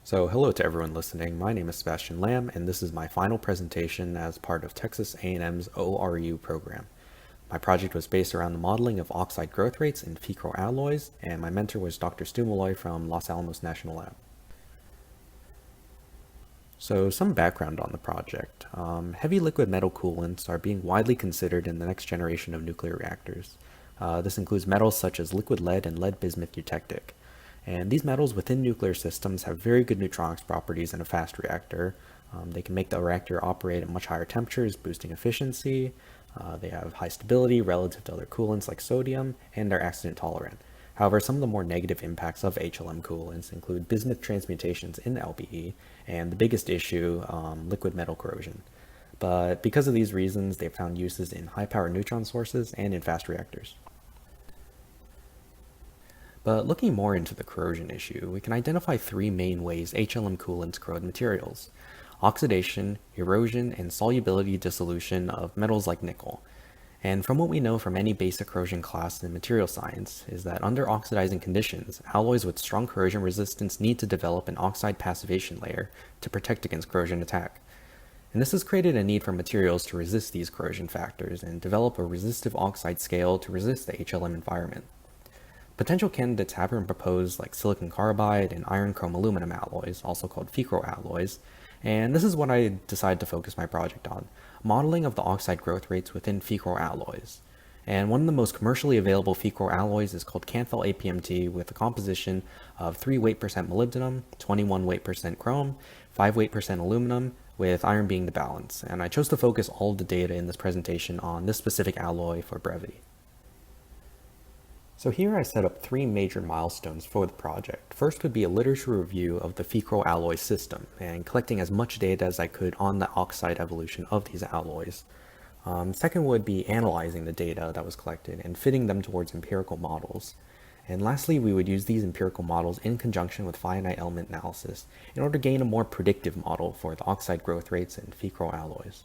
So hello to everyone listening. My name is Sebastian Lamb, and this is my final presentation as part of Texas A&M's O-REU program. My project was based around the modeling of oxide growth rates in fecal alloys, and my mentor was Dr. Stu Malloy from Los Alamos National Lab. So some background on the project. Heavy liquid metal coolants are being widely considered in the next generation of nuclear reactors. This includes metals such as liquid lead and lead bismuth eutectic. And these metals within nuclear systems have very good neutronics properties in a fast reactor. They can make the reactor operate at much higher temperatures, boosting efficiency. They have high stability relative to other coolants like sodium, and they're accident tolerant. However, some of the more negative impacts of HLM coolants include bismuth transmutations in LBE, and the biggest issue, liquid metal corrosion. But because of these reasons, they've found uses in high-power neutron sources and in fast reactors. But looking more into the corrosion issue, we can identify three main ways HLM coolants corrode materials: oxidation, erosion, and solubility dissolution of metals like nickel. And from what we know from any basic corrosion class in material science is that under oxidizing conditions, alloys with strong corrosion resistance need to develop an oxide passivation layer to protect against corrosion attack. And this has created a need for materials to resist these corrosion factors and develop a resistive oxide scale to resist the HLM environment. Potential candidates have been proposed like silicon carbide and iron chrome aluminum alloys, also called fecal alloys, and this is what I decided to focus my project on: modeling of the oxide growth rates within fecal alloys. And one of the most commercially available fecal alloys is called Canthal APMT, with a composition of 3 weight percent molybdenum, 21 weight percent chrome, 5 weight percent aluminum, with iron being the balance. And I chose to focus all of the data in this presentation on this specific alloy for brevity. So here I set up three major milestones for the project. First would be a literature review of the fecal alloy system and collecting as much data as I could on the oxide evolution of these alloys. Second would be analyzing the data that was collected and fitting them towards empirical models. And lastly, we would use these empirical models in conjunction with finite element analysis in order to gain a more predictive model for the oxide growth rates in fecal alloys.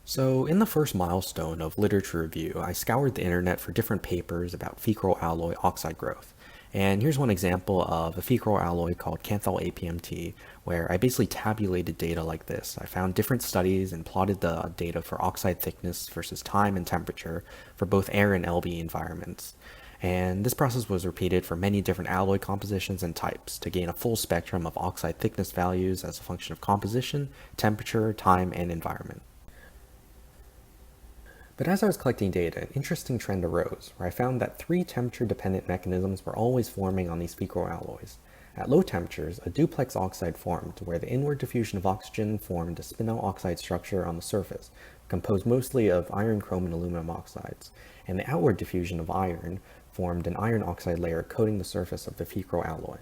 So in the first milestone of literature review, I scoured the internet for different papers about fecal alloy oxide growth. And here's one example of a fecal alloy called Canthal APMT, where I basically tabulated data like this. I found different studies and plotted the data for oxide thickness versus time and temperature for both air and LB environments. And this process was repeated for many different alloy compositions and types to gain a full spectrum of oxide thickness values as a function of composition, temperature, time, and environment. But as I was collecting data, an interesting trend arose, where I found that three temperature-dependent mechanisms were always forming on these fecal alloys. At low temperatures, a duplex oxide formed, where the inward diffusion of oxygen formed a spinel oxide structure on the surface, composed mostly of iron, chrome, and aluminum oxides, and the outward diffusion of iron formed an iron oxide layer coating the surface of the fecal alloy.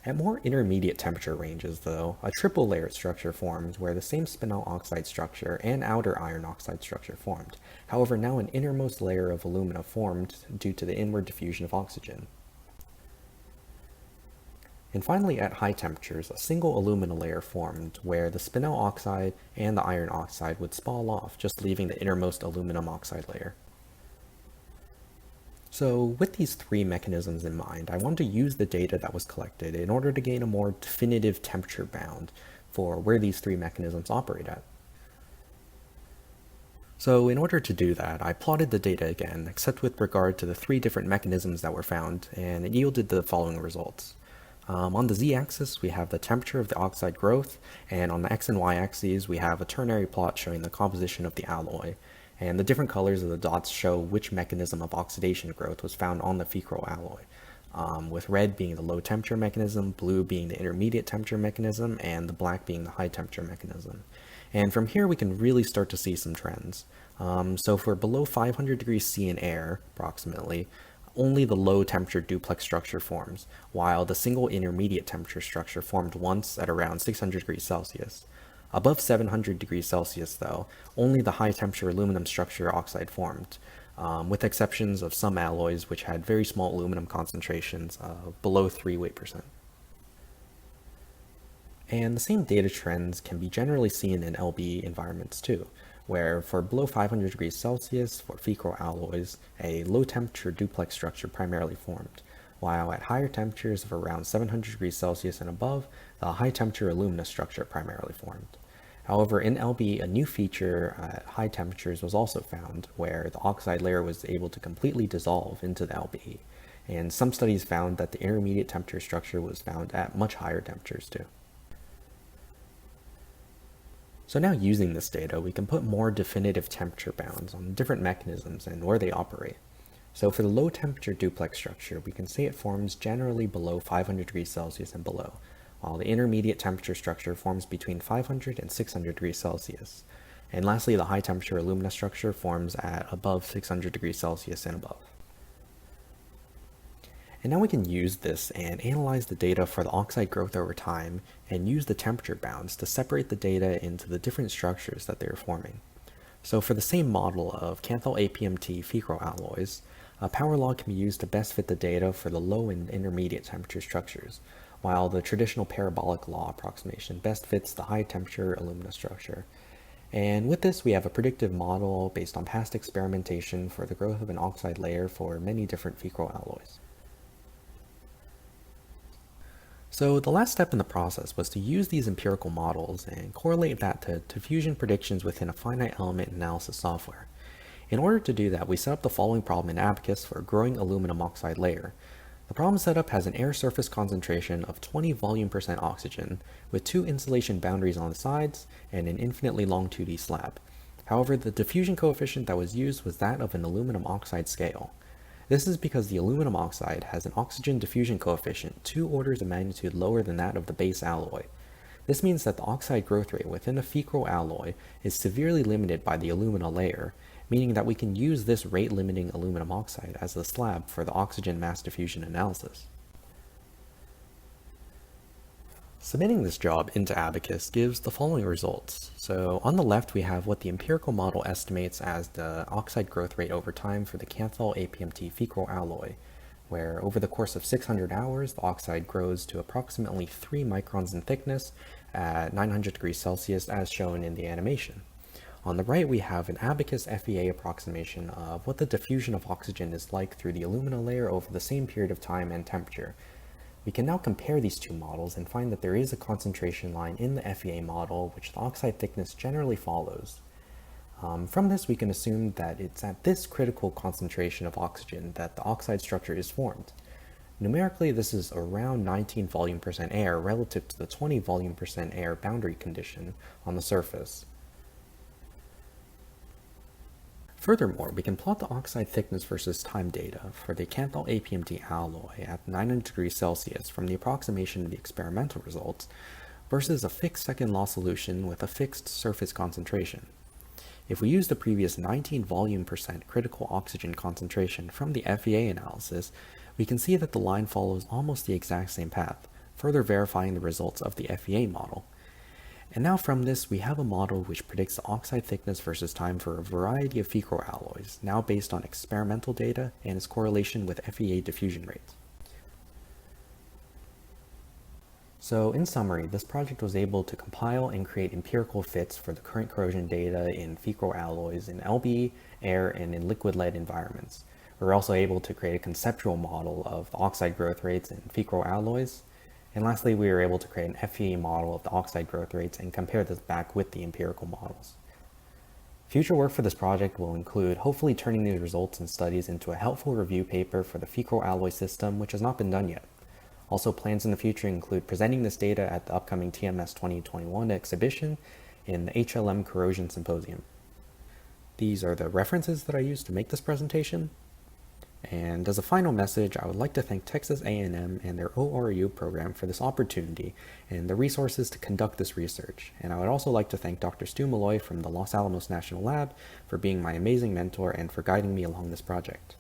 At more intermediate temperature ranges, though, a triple layered structure formed where the same spinel oxide structure and outer iron oxide structure formed. However, now an innermost layer of alumina formed due to the inward diffusion of oxygen. And finally, at high temperatures, a single alumina layer formed where the spinel oxide and the iron oxide would spall off, just leaving the innermost aluminum oxide layer. So with these three mechanisms in mind, I wanted to use the data that was collected in order to gain a more definitive temperature bound for where these three mechanisms operate at. So in order to do that, I plotted the data again, except with regard to the three different mechanisms that were found, and it yielded the following results. On the z-axis, we have the temperature of the oxide growth, and on the x and y axes, we have a ternary plot showing the composition of the alloy. And the different colors of the dots show which mechanism of oxidation growth was found on the fecal alloy, with red being the low temperature mechanism, blue being the intermediate temperature mechanism, and the black being the high temperature mechanism. And from here we can really start to see some trends. So for below 500 degrees C in air, approximately, only the low temperature duplex structure forms, while the single intermediate temperature structure formed once at around 600 degrees Celsius. Above 700 degrees Celsius, though, only the high temperature aluminum structure oxide formed, with exceptions of some alloys which had very small aluminum concentrations of below 3 weight percent. And the same data trends can be generally seen in LB environments too, where for below 500 degrees Celsius for fecal alloys, a low temperature duplex structure primarily formed, while at higher temperatures of around 700 degrees Celsius and above, the high temperature alumina structure primarily formed. However, in LB, a new feature at high temperatures was also found, where the oxide layer was able to completely dissolve into the LB, and some studies found that the intermediate temperature structure was found at much higher temperatures too. So now using this data, we can put more definitive temperature bounds on different mechanisms and where they operate. So for the low temperature duplex structure, we can say it forms generally below 500 degrees Celsius and below, while the intermediate temperature structure forms between 500 and 600 degrees Celsius. And lastly, the high temperature alumina structure forms at above 600 degrees Celsius and above. And now we can use this and analyze the data for the oxide growth over time and use the temperature bounds to separate the data into the different structures that they are forming. So for the same model of Canthal APMT ferroalloys, a power law can be used to best fit the data for the low and intermediate temperature structures, while the traditional parabolic law approximation best fits the high temperature alumina structure. And with this, we have a predictive model based on past experimentation for the growth of an oxide layer for many different ferroalloys. So the last step in the process was to use these empirical models and correlate that to diffusion predictions within a finite element analysis software. In order to do that, we set up the following problem in Abacus for a growing aluminum oxide layer. The problem setup has an air surface concentration of 20 volume% oxygen with 2 insulation boundaries on the sides and an infinitely long 2D slab. However, the diffusion coefficient that was used was that of an aluminum oxide scale. This is because the aluminum oxide has an oxygen diffusion coefficient 2 orders of magnitude lower than that of the base alloy. This means that the oxide growth rate within a ferroalloy is severely limited by the alumina layer, meaning that we can use this rate-limiting aluminum oxide as the slab for the oxygen mass diffusion analysis. Submitting this job into Abacus gives the following results. So on the left, we have what the empirical model estimates as the oxide growth rate over time for the Canthal APMT ferroalloy, where over the course of 600 hours, the oxide grows to approximately 3 microns in thickness at 900 degrees Celsius as shown in the animation. On the right, we have an Abacus FEA approximation of what the diffusion of oxygen is like through the alumina layer over the same period of time and temperature. We can now compare these two models and find that there is a concentration line in the FEA model which the oxide thickness generally follows. From this, we can assume that it's at this critical concentration of oxygen that the oxide structure is formed. Numerically, this is around 19 volume% air relative to the 20 volume% air boundary condition on the surface. Furthermore, we can plot the oxide thickness versus time data for the Canthal APMT alloy at 900 degrees Celsius from the approximation of the experimental results versus a fixed second law solution with a fixed surface concentration. If we use the previous 19 volume% critical oxygen concentration from the FEA analysis, we can see that the line follows almost the exact same path, further verifying the results of the FEA model. And now from this, we have a model which predicts the oxide thickness versus time for a variety of ferroalloys, now based on experimental data and its correlation with FEA diffusion rates. So in summary, this project was able to compile and create empirical fits for the current corrosion data in ferroalloys in LB, air, and in liquid lead environments. We were also able to create a conceptual model of the oxide growth rates in ferroalloys. And lastly, we were able to create an FEA model of the oxide growth rates and compare this back with the empirical models. Future work for this project will include hopefully turning these results and studies into a helpful review paper for the ferroalloy system, which has not been done yet. Also, plans in the future include presenting this data at the upcoming TMS 2021 exhibition in the HLM Corrosion Symposium. These are the references that I used to make this presentation. And as a final message, I would like to thank Texas A&M and their O-REU program for this opportunity and the resources to conduct this research. And I would also like to thank Dr. Stu Malloy from the Los Alamos National Lab for being my amazing mentor and for guiding me along this project.